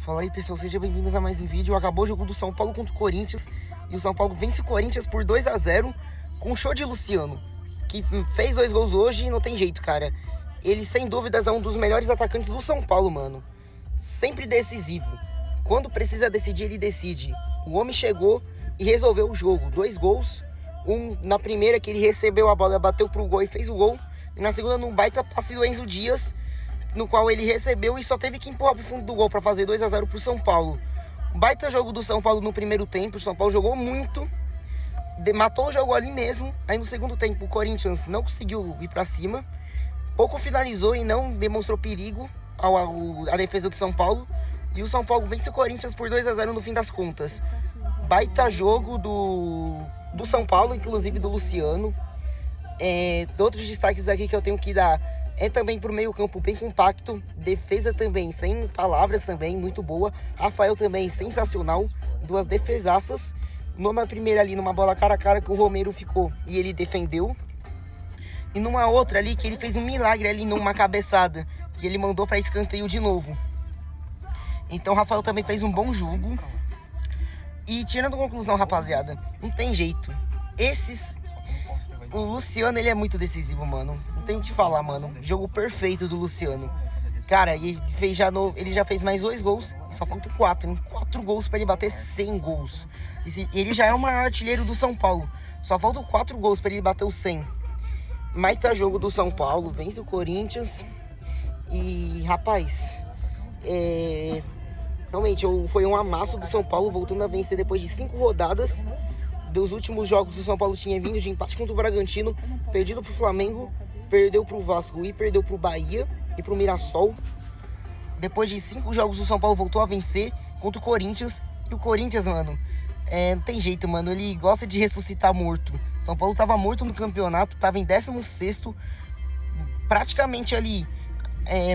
Fala aí, pessoal, sejam bem-vindos a mais um vídeo. Acabou o jogo do São Paulo contra o Corinthians e o São Paulo vence o Corinthians por 2-0 com um show de Luciano, que fez 2 gols hoje e não tem jeito, cara. Ele, sem dúvidas, é um dos melhores atacantes do São Paulo, mano. Sempre decisivo. Quando precisa decidir, ele decide. O homem chegou e resolveu o jogo. 2 gols. Um na primeira, que ele recebeu a bola, bateu pro gol e fez o gol. E na segunda, num baita passe do Enzo Dias, no qual ele recebeu e só teve que empurrar pro fundo do gol para fazer 2-0 pro São Paulo. Baita jogo do São Paulo no primeiro tempo. O São Paulo jogou muito, matou o jogo ali mesmo. Aí no segundo tempo o Corinthians não conseguiu ir para cima, pouco finalizou e não demonstrou perigo à defesa do São Paulo. E o São Paulo vence o Corinthians por 2-0 no fim das contas. Baita jogo do São Paulo, inclusive do Luciano. Outros destaques aqui que eu tenho que dar é também pro meio campo bem compacto, defesa também sem palavras, também muito boa. Rafael também sensacional, 2 defesaças. Numa primeira ali, numa bola cara a cara que o Romero ficou e ele defendeu. E numa outra ali que ele fez um milagre ali, numa cabeçada, que ele mandou para escanteio de novo. Então o Rafael também fez um bom jogo. E tirando conclusão, rapaziada, não tem jeito. O Luciano, ele é muito decisivo, mano. Não tem o que falar, mano. Jogo perfeito do Luciano. Cara, ele já fez mais 2 gols. Só faltam 4, hein? 4 gols pra ele bater 100 gols. Ele já é o maior artilheiro do São Paulo. Só faltam 4 gols pra ele bater os 100. Baita jogo do São Paulo. Vence o Corinthians. E, rapaz, realmente foi um amasso do São Paulo, voltando a vencer depois de 5 rodadas. Dos últimos jogos, o São Paulo tinha vindo de empate contra o Bragantino, perdido pro Flamengo, perdeu pro Vasco e perdeu pro Bahia e pro Mirassol. Depois de 5 jogos, o São Paulo voltou a vencer contra o Corinthians. E o Corinthians, mano, não tem jeito, mano. Ele gosta de ressuscitar morto. São Paulo tava morto no campeonato, tava em 16º, praticamente ali,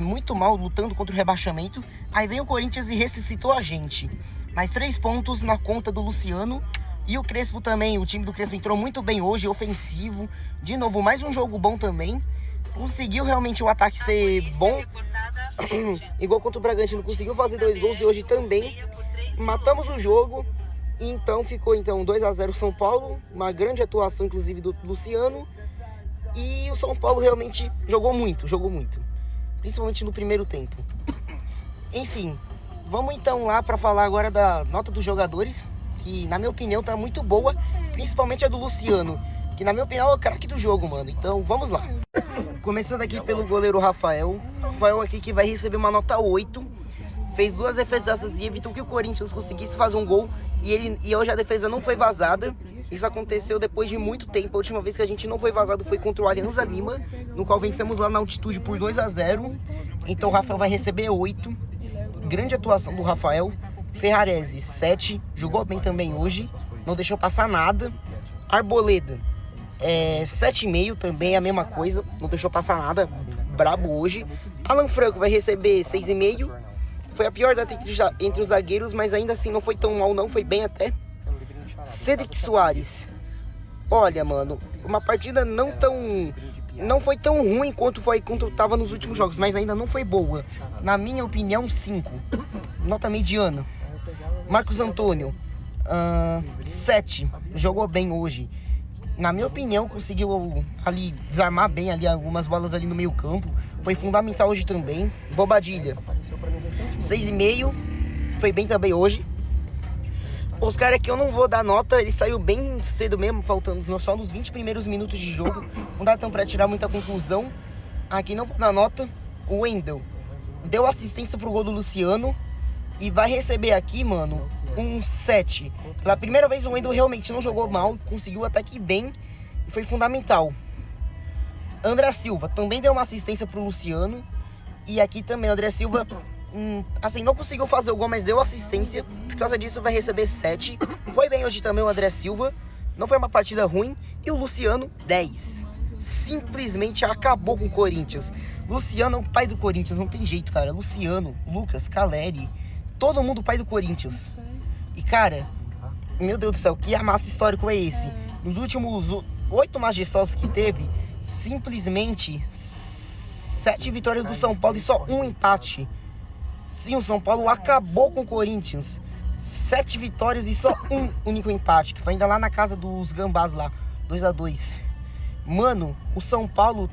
muito mal, lutando contra o rebaixamento. Aí vem o Corinthians e ressuscitou a gente. Mais 3 pontos na conta do Luciano. E o Crespo também, o time do Crespo entrou muito bem hoje, ofensivo. De novo, mais um jogo bom também. Conseguiu realmente o ataque ser bom. Igual contra o Bragantino, conseguiu fazer 2 gols e hoje também. Matamos o jogo. E então ficou 2-0 São Paulo. Uma grande atuação, inclusive, do Luciano. E o São Paulo realmente jogou muito. Principalmente no primeiro tempo. Enfim, vamos então lá para falar agora da nota dos jogadores, que na minha opinião tá muito boa, principalmente a do Luciano, que na minha opinião é o craque do jogo, mano. Então vamos lá. Começando aqui pelo goleiro Rafael. Rafael aqui que vai receber uma nota 8. Fez 2 defesas e evitou que o Corinthians conseguisse fazer um gol. E hoje a defesa não foi vazada. Isso aconteceu depois de muito tempo. A última vez que a gente não foi vazado foi contra o Alianza Lima, no qual vencemos lá na altitude por 2-0. Então o Rafael vai receber 8. Grande atuação do Rafael. Ferrarese, 7, jogou bem também hoje, não deixou passar nada. Arboleda, 7,5 também, a mesma coisa, não deixou passar nada, brabo hoje. Alan Franco vai receber 6,5, foi a pior data entre os zagueiros, mas ainda assim não foi tão mal não, foi bem até. Cedric Soares, olha, mano, uma partida não foi tão ruim quanto estava nos últimos jogos, mas ainda não foi boa. Na minha opinião, 5, nota mediana. Marcos Antônio, 7, jogou bem hoje. Na minha opinião, conseguiu ali desarmar bem ali algumas bolas ali no meio campo. Foi fundamental hoje também. Bobadilha, 6,5, foi bem também hoje. Oscar aqui eu não vou dar nota, ele saiu bem cedo mesmo, faltando só nos 20 primeiros minutos de jogo. Não dá tão pra tirar muita conclusão. Aqui não vou dar nota. O Wendel deu assistência pro gol do Luciano. E vai receber aqui, mano, um 7. Pela primeira vez o Wendel realmente não jogou mal, conseguiu até que bem e foi fundamental. André Silva também deu uma assistência pro Luciano. E aqui também o André Silva, assim, não conseguiu fazer o gol, mas deu assistência. Por causa disso vai receber 7. Foi bem hoje também o André Silva, não foi uma partida ruim. E o Luciano, 10. Simplesmente acabou com o Corinthians. Luciano é o pai do Corinthians, não tem jeito, cara. Luciano, Lucas, Caleri, todo mundo pai do Corinthians. E, cara, meu Deus do céu, que amasso histórico é esse? Nos últimos 8 majestosos que teve, simplesmente 7 vitórias do São Paulo e só um empate. Sim, o São Paulo acabou com o Corinthians. 7 vitórias e só um único empate, que foi ainda lá na casa dos Gambás lá, 2-2. Mano, o São Paulo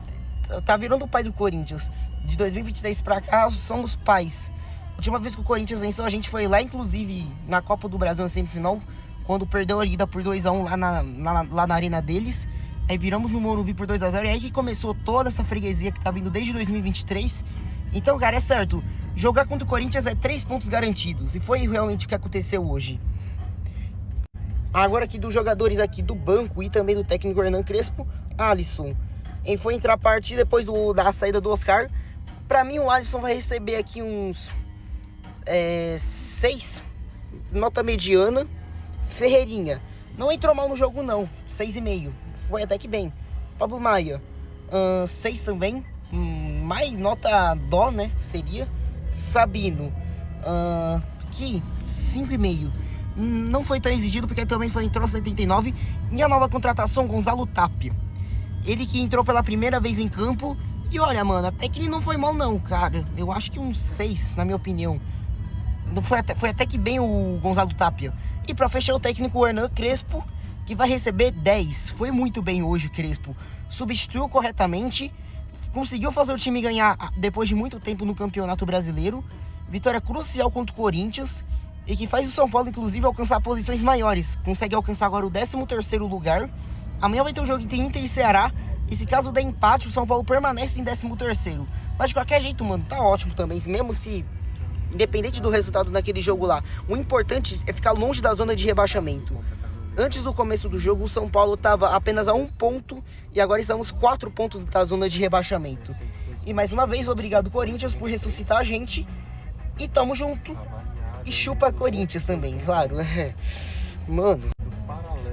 tá virando o pai do Corinthians. De 2023 pra cá, somos pais. A última vez que o Corinthians venceu, a gente foi lá, inclusive, na Copa do Brasil, na semifinal, quando perdeu a ida por 2-1 lá na arena deles. Aí viramos no Morumbi por 2-0, e aí que começou toda essa freguesia que tá vindo desde 2023. Então, cara, é certo, jogar contra o Corinthians é 3 pontos garantidos, e foi realmente o que aconteceu hoje. Agora aqui dos jogadores aqui do banco e também do técnico Hernan Crespo, Alisson. Ele foi entrar a partir depois da saída do Oscar. Pra mim, o Alisson vai receber aqui uns 6, nota mediana. Ferreirinha não entrou mal no jogo não, 6,5, foi até que bem. Pablo Maia, 6 também, mais nota dó, né, seria. Sabino, que 5,5, não foi tão exigido porque também entrou 79. E a nova contratação, Gonzalo Tapia, ele que entrou pela primeira vez em campo. E olha, mano, até que ele não foi mal não, cara. Eu acho que um 6, na minha opinião. Foi até que bem o Gonzalo Tapia. E pra fechar, o técnico Hernan Crespo, que vai receber 10. Foi muito bem hoje o Crespo. Substituiu corretamente. Conseguiu fazer o time ganhar depois de muito tempo no Campeonato Brasileiro. Vitória crucial contra o Corinthians. E que faz o São Paulo, inclusive, alcançar posições maiores. Consegue alcançar agora o 13º lugar. Amanhã vai ter um jogo entre Inter e Ceará. E se caso der empate, o São Paulo permanece em 13º. Mas de qualquer jeito, mano, tá ótimo também. Mesmo se, independente do resultado naquele jogo lá, o importante é ficar longe da zona de rebaixamento. Antes do começo do jogo, o São Paulo estava apenas a 1 ponto. E agora estamos 4 pontos da zona de rebaixamento. E mais uma vez, obrigado Corinthians por ressuscitar a gente. E tamo junto. E chupa Corinthians também, claro. Mano.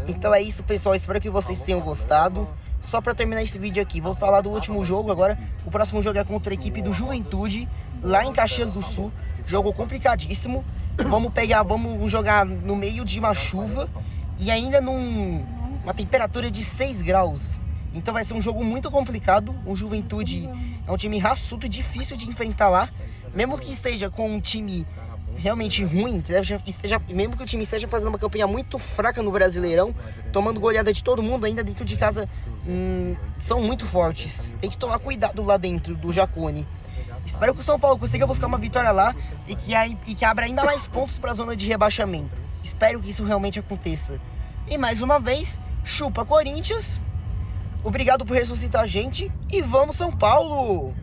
Então é isso, pessoal. Espero que vocês tenham gostado. Só pra terminar esse vídeo aqui, vou falar do último jogo agora. O próximo jogo é contra a equipe do Juventude, lá em Caxias do Sul. Jogo complicadíssimo. Vamos jogar no meio de uma chuva e ainda numa temperatura de 6 graus. Então vai ser um jogo muito complicado. O Juventude é um time raçudo, difícil de enfrentar lá. Mesmo que esteja com um time realmente ruim, mesmo que o time esteja fazendo uma campanha muito fraca no Brasileirão, tomando goleada de todo mundo, ainda dentro de casa, são muito fortes. Tem que tomar cuidado lá dentro do Jacone. Espero que o São Paulo consiga buscar uma vitória lá e que abra ainda mais pontos para a zona de rebaixamento. Espero que isso realmente aconteça. E mais uma vez, chupa Corinthians. Obrigado por ressuscitar a gente e vamos São Paulo!